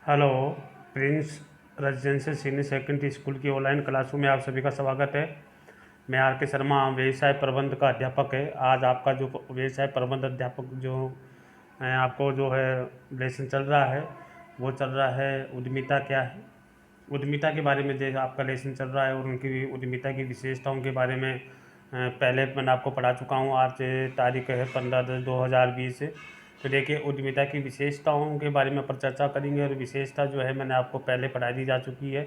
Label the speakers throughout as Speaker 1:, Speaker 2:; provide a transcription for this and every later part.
Speaker 1: Hello. Prince residential senior secondary school की online classroom में आप सभी का स्वागत है। मैं आर के शर्मा व्यवसाय प्रबंध का अध्यापक है। आज आपका जो व्यवसाय प्रबंध अध्यापक जो आपको जो है लेसन चल रहा है वो चल रहा है उद्यमिता क्या है। उद्यमिता के बारे में जो आपका लेसन चल रहा है और उनकी उद्यमिता की विशेषताओं के बारे में पहले मैंने आपको पढ़ा चुका हूँ। आज तारीख है 15/10/2020। तो देखिए उद्यमिता की विशेषताओं के बारे में अपन चर्चा करेंगे और विशेषता जो है मैंने आपको पहले पढ़ा दी जा चुकी है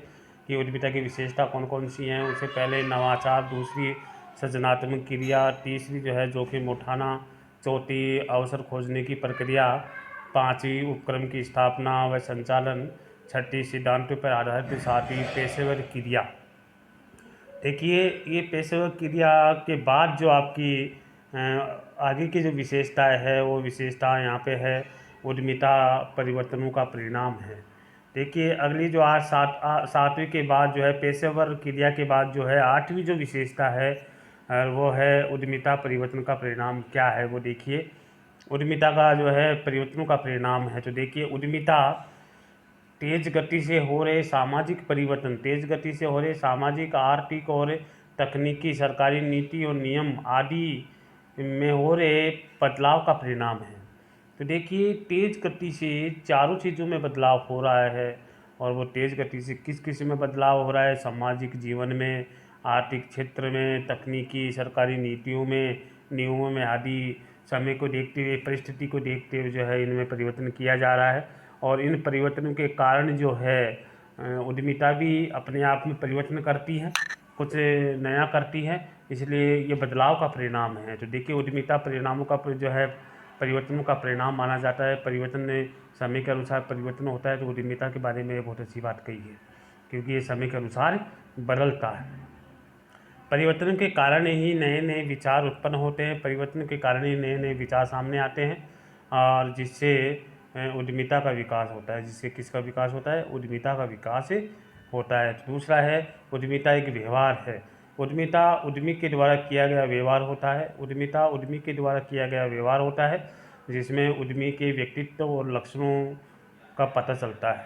Speaker 1: कि उद्यमिता की विशेषता कौन कौन सी हैं। उससे पहले नवाचार, दूसरी सृजनात्मक क्रिया, तीसरी जो है जोखिम उठाना, चौथी अवसर खोजने की प्रक्रिया, पांचवी उपक्रम की स्थापना व संचालन, छठी सिद्धांतों पर आधारित, सातवीं पेशेवर क्रिया। देखिए ये पेशेवर क्रिया के बाद जो आपकी आगे की जो विशेषताएं है वो विशेषता यहाँ पे है उद्यमिता परिवर्तनों का परिणाम है। देखिए अगली जो आज सातवीं के बाद जो है पेशेवर क्रिया के बाद जो है आठवीं जो विशेषता है वो है उद्यमिता परिवर्तन का परिणाम क्या है वो देखिए। उद्यमिता का जो है परिवर्तनों का परिणाम है। तो देखिए उद्यमिता तेज गति से हो रहे सामाजिक परिवर्तन, तेज गति से हो रहे सामाजिक, आर्थिक और तकनीकी, सरकारी नीति और नियम आदि में हो रहे बदलाव का परिणाम है। तो देखिए तेज गति से चारों चीज़ों में बदलाव हो रहा है। और वो तेज गति से किस किस में बदलाव हो रहा है? सामाजिक जीवन में, आर्थिक क्षेत्र में, तकनीकी, सरकारी नीतियों में, नियमों में आदि। समय को देखते हुए, परिस्थिति को देखते हुए जो है इनमें परिवर्तन किया जा रहा है। और इन परिवर्तनों के कारण जो है उद्यमिता भी अपने आप में परिवर्तन करती है, कुछ नया करती है, इसलिए ये बदलाव का परिणाम है। तो देखिए उद्यमिता परिणामों का जो है परिवर्तनों का परिणाम माना जाता है। परिवर्तन समय के अनुसार परिवर्तन होता है। तो उद्यमिता के बारे में बहुत अच्छी बात कही है क्योंकि ये समय के अनुसार बदलता है। परिवर्तन के कारण ही नए नए विचार उत्पन्न होते हैं, परिवर्तन के कारण ही नए नए विचार सामने आते हैं और जिससे उद्यमिता का विकास होता है। जिससे किसका विकास होता है? उद्यमिता का विकास होता है। दूसरा है उद्यमिता एक व्यवहार है। उद्यमिता उद्यमी के द्वारा किया गया व्यवहार होता है। उद्यमिता उद्यमी के द्वारा किया गया व्यवहार होता है जिसमें उद्यमी के व्यक्तित्व और लक्षणों का पता चलता है।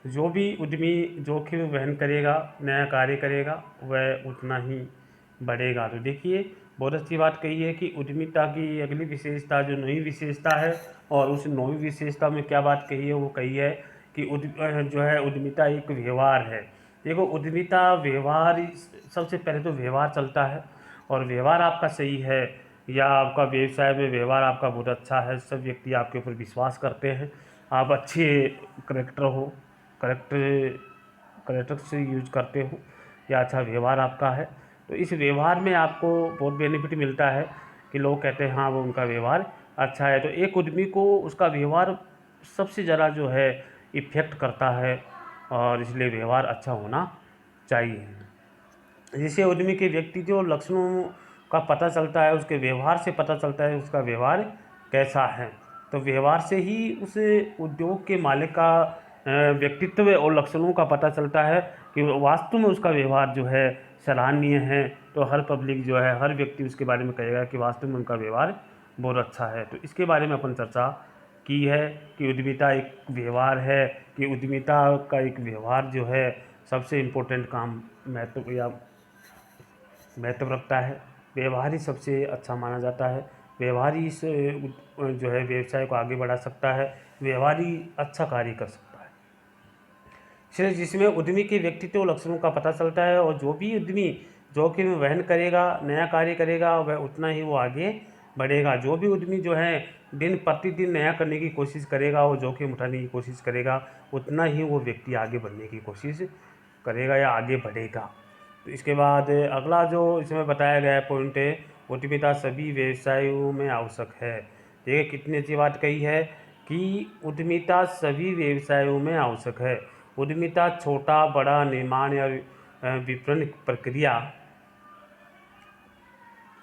Speaker 1: जो भी उद्यमी जोखिम वहन करेगा, नया कार्य करेगा, वह उतना ही बढ़ेगा। तो देखिए बहुत अच्छी बात कही है कि उद्यमिता की अगली विशेषता जो नई विशेषता है और उस नई विशेषता में क्या बात कही है वो कही है कि जो है उद्यमिता एक व्यवहार है। देखो उद्यमिता व्यवहार, सबसे पहले तो व्यवहार चलता है और व्यवहार आपका सही है या आपका व्यवसाय में व्यवहार आपका बहुत अच्छा है, सब व्यक्ति आपके ऊपर विश्वास करते हैं, आप अच्छे करेक्टर हो, करेक्टर करेक्टर से यूज करते हो या अच्छा व्यवहार आपका है, तो इस व्यवहार में आपको बहुत बेनिफिट मिलता है कि लोग कहते हैं हाँ वो उनका व्यवहार अच्छा है। तो एक उद्यमी को उसका व्यवहार सबसे ज़्यादा जो है इफ़ेक्ट करता है और इसलिए व्यवहार अच्छा होना चाहिए। जिससे उद्यमी के व्यक्ति जो लक्षणों का पता चलता है, उसके व्यवहार से पता चलता है उसका व्यवहार कैसा है। तो व्यवहार से ही उस उद्योग के मालिक का व्यक्तित्व और लक्षणों का पता चलता है कि वास्तव में उसका व्यवहार जो है सराहनीय है। तो हर पब्लिक जो है, हर व्यक्ति उसके बारे में कहेगा कि वास्तव में उनका व्यवहार बहुत अच्छा है। तो इसके बारे में अपन चर्चा की है कि उद्यमिता एक व्यवहार है, कि उद्यमिता का एक व्यवहार जो है सबसे इम्पोर्टेंट काम महत्व रखता है। व्यवहार ही सबसे अच्छा माना जाता है। व्यवहार ही इस जो है व्यवसाय को आगे बढ़ा सकता है। व्यवहार ही अच्छा कार्य कर सकता है। इसलिए जिसमें उद्यमी के व्यक्तित्व लक्षणों का पता चलता है और जो भी उद्यमी जोखिम वहन करेगा, नया कार्य करेगा, वह उतना ही वो आगे बढ़ेगा। जो भी उद्यमी जो है दिन प्रतिदिन नया करने की कोशिश करेगा, वो जोखिम उठाने की कोशिश करेगा, उतना ही वो व्यक्ति आगे बढ़ने की कोशिश करेगा या आगे बढ़ेगा। तो इसके बाद अगला जो इसमें बताया गया पॉइंट है, उद्यमिता सभी व्यवसायों में आवश्यक है। देखिए कितनी अच्छी बात कही है कि उद्यमिता सभी व्यवसायों में आवश्यक है। उद्यमिता छोटा बड़ा निर्माण या विपणन प्रक्रिया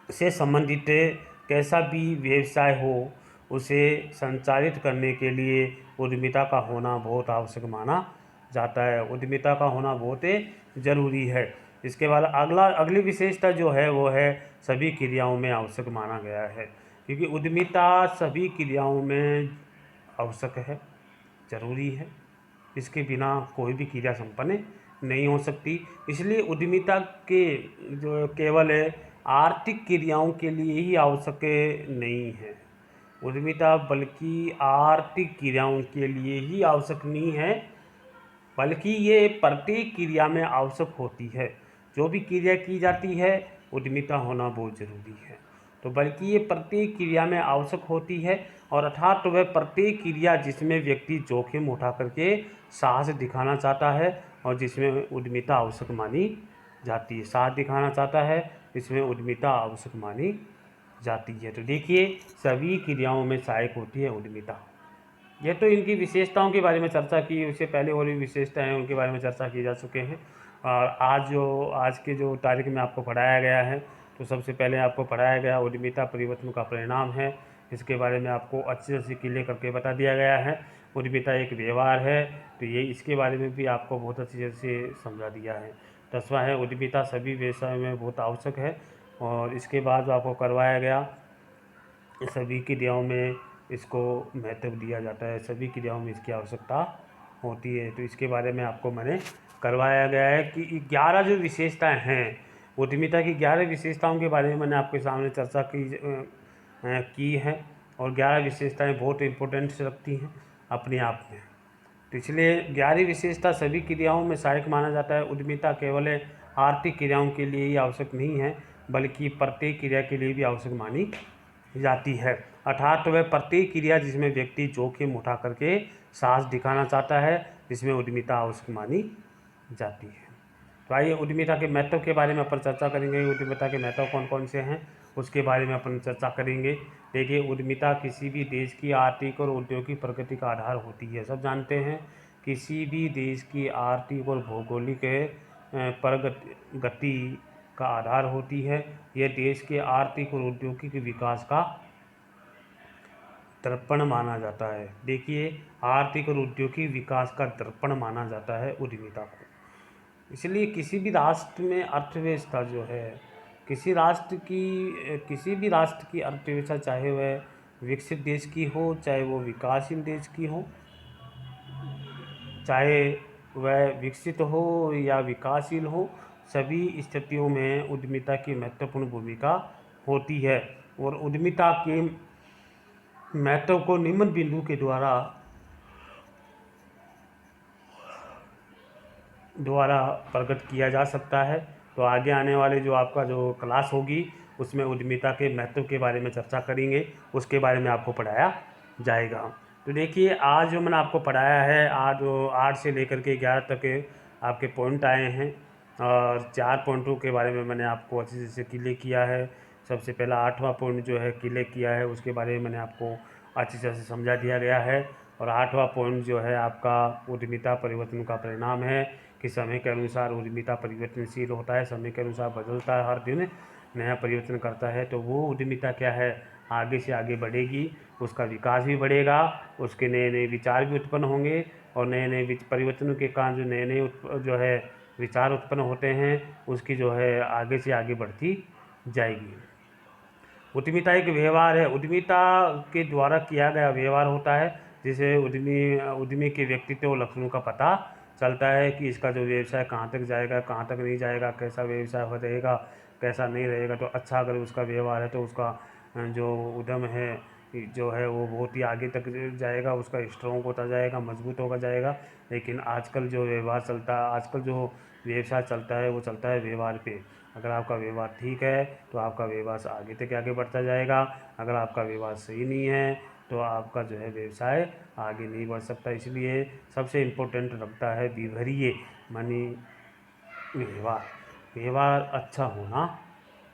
Speaker 1: से संबंधित कैसा भी व्यवसाय हो उसे संचालित करने के लिए उद्यमिता का होना बहुत आवश्यक माना जाता है। उद्यमिता का होना बहुत ज़रूरी है। इसके बाद अगली विशेषता जो है वो है सभी क्रियाओं में आवश्यक माना गया है, क्योंकि उद्यमिता सभी क्रियाओं में आवश्यक है, ज़रूरी है। इसके बिना कोई भी क्रिया संपन्न नहीं हो सकती। इसलिए उद्यमिता के जो केवल आर्थिक क्रियाओं के लिए ही आवश्यक नहीं है। उद्यमिता बल्कि आर्थिक क्रियाओं के लिए ही आवश्यक नहीं है, बल्कि ये प्रत्येक क्रिया में आवश्यक होती है। जो भी क्रिया की जाती है उद्यमिता होना बहुत ज़रूरी है। तो बल्कि ये प्रत्येक क्रिया में आवश्यक होती है, और अर्थात तो वह प्रत्येक क्रिया जिसमें व्यक्ति जोखिम उठा करके साहस दिखाना चाहता है और जिसमें उद्यमिता आवश्यक मानी जाती है। साहस दिखाना चाहता है, इसमें उद्यमिता आवश्यक मानी जाती है। तो देखिए, सभी क्रियाओं में सहायक होती है उद्यमिता। ये तो इनकी विशेषताओं के बारे में चर्चा की, उससे पहले और भी विशेषताएं हैं उनके बारे में चर्चा की जा चुके हैं। और आज के जो तारीख में आपको पढ़ाया गया है, तो सबसे पहले आपको पढ़ाया गया उद्यमिता परिवर्तन का परिणाम है। इसके बारे में आपको अच्छे से क्लियर करके बता दिया गया है। उद्यमिता एक व्यवहार है, तो ये इसके बारे में भी आपको बहुत अच्छे से समझा दिया है। 10वां है उद्यमिता सभी व्यवसाय में बहुत आवश्यक है। और इसके बाद आपको करवाया गया सभी क्रियाओं में इसको महत्व दिया जाता है, सभी क्रियाओं में इसकी आवश्यकता होती है। तो इसके बारे में आपको मैंने करवाया गया है कि 11 जो विशेषताएं हैं उद्यमिता की, 11 विशेषताओं के बारे में मैंने आपके सामने चर्चा की है। और 11 विशेषताएं बहुत इम्पोर्टेंट रखती हैं अपने आप में। तो इसलिए 11 विशेषता सभी क्रियाओं में सहायक माना जाता है। उद्यमिता केवल आर्थिक क्रियाओं के लिए ही आवश्यक नहीं है, बल्कि प्रत्येक क्रिया के लिए भी आवश्यक मानी जाती है। अर्थात वह प्रत्येक क्रिया जिसमें व्यक्ति जोखिम उठा करके साहस दिखाना चाहता है, जिसमें उद्यमिता आवश्यक मानी जाती है। तो आइए उद्यमिता के महत्व के बारे में अपन चर्चा करेंगे। उद्यमिता के महत्व कौन कौन से हैं उसके बारे में अपन चर्चा करेंगे। देखिए, उद्यमिता किसी भी देश की आर्थिक और औद्योगिक प्रगति का आधार होती है। सब जानते हैं, किसी भी देश की आर्थिक और भौगोलिक प्रगति का आधार होती है। यह देश के आर्थिक और औद्योगिक विकास का दर्पण माना जाता है। देखिए, आर्थिक और औद्योगिक विकास का दर्पण माना जाता है उद्यमिता को। इसलिए किसी भी राष्ट्र में अर्थव्यवस्था जो है, किसी भी राष्ट्र की अर्थव्यवस्था, चाहे वह विकसित देश की हो, चाहे वो विकासशील देश की हो, चाहे वह विकसित हो या विकासशील हो, सभी स्थितियों में उद्यमिता की महत्वपूर्ण भूमिका होती है। और उद्यमिता के महत्व को निम्न बिंदु के द्वारा प्रकट किया जा सकता है। तो आगे आने वाले जो आपका जो क्लास होगी उसमें उद्यमिता के महत्व के बारे में चर्चा करेंगे, उसके बारे में आपको पढ़ाया जाएगा। तो देखिए, आज जो मैंने आपको पढ़ाया है, आज 8 से लेकर के 11 तक के आपके पॉइंट आए हैं, और 4 पॉइंटों के बारे में मैंने आपको अच्छे से क्लियर किया है। सबसे पहला 8वां पॉइंट जो है क्लियर किया है, उसके बारे में मैंने आपको अच्छी तरह से समझा दिया गया है। और 8वां पॉइंट जो है आपका उद्यमिता परिवर्तन का परिणाम है, कि समय के अनुसार उद्यमिता परिवर्तनशील होता है, समय के अनुसार बदलता है, हर दिन नया परिवर्तन करता है। तो वो उद्यमिता क्या है, आगे से आगे बढ़ेगी, उसका विकास भी बढ़ेगा, उसके नए नए विचार भी उत्पन्न होंगे, और नए नए परिवर्तनों के कारण जो नए नए जो है विचार उत्पन्न होते हैं, उसकी जो है आगे से आगे बढ़ती जाएगी। उद्यमिता एक व्यवहार है, उद्यमिता के द्वारा किया गया व्यवहार होता है, जिसे उद्यमी के व्यक्तित्व और लक्षणों का पता चलता है कि इसका जो व्यवसाय कहाँ तक जाएगा, कहाँ तक नहीं जाएगा, कैसा व्यवसाय हो रहेगा, कैसा नहीं रहेगा। तो अच्छा अगर उसका व्यवहार है तो उसका जो उद्यम है जो है वो बहुत ही आगे तक जाएगा, उसका स्ट्रॉन्ग होता जाएगा, मजबूत होगा जाएगा। लेकिन आजकल जो व्यवहार चलता है, आजकल जो व्यवसाय चलता है, वो चलता है व्यवहार पे। अगर आपका व्यवहार ठीक है तो आपका व्यवसाय आगे तक आगे बढ़ता जाएगा, अगर आपका व्यवहार सही नहीं है तो आपका जो है व्यवसाय आगे नहीं बढ़ सकता। इसलिए सबसे इम्पोर्टेंट रखता है विवरीय मानी व्यवहार अच्छा होना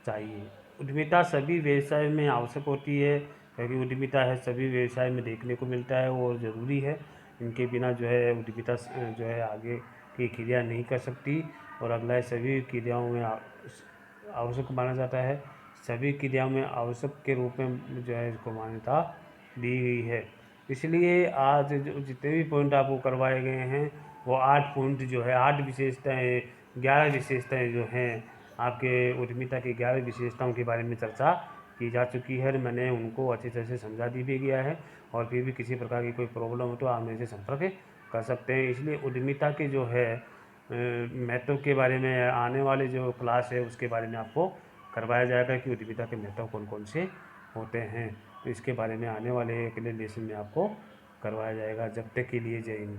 Speaker 1: चाहिए। उद्यमिता सभी व्यवसाय में आवश्यक होती है, क्योंकि उद्यमिता है सभी व्यवसाय में देखने को मिलता है और ज़रूरी है। इनके बिना जो है उद्यमिता जो है आगे की क्रिया नहीं कर सकती। और अगला है सभी क्रियाओं में आवश्यक माना जाता है, सभी क्रियाओं में आवश्यक के रूप में जो है इसको मान्यता दी गई है। इसलिए आज जो जितने भी पॉइंट आपको करवाए गए हैं, वो 8 पॉइंट जो है, 8 विशेषताएँ, 11 विशेषताएँ जो हैं आपके उद्यमिता की 11 विशेषताओं के बारे में चर्चा की जा चुकी है। मैंने उनको अच्छी तरह से समझा दी भी गया है। और फिर भी किसी प्रकार की कोई प्रॉब्लम हो तो आप मेरे से संपर्क कर सकते हैं। इसलिए उद्यमिता के जो है महत्व के बारे में आने वाले जो क्लास है उसके बारे में आपको करवाया जाएगा कि उद्यमिता के महत्व कौन कौन से होते हैं। तो इसके बारे में आने वाले अगले लेसन में आपको करवाया जाएगा। जब तक के लिए जय हिंद।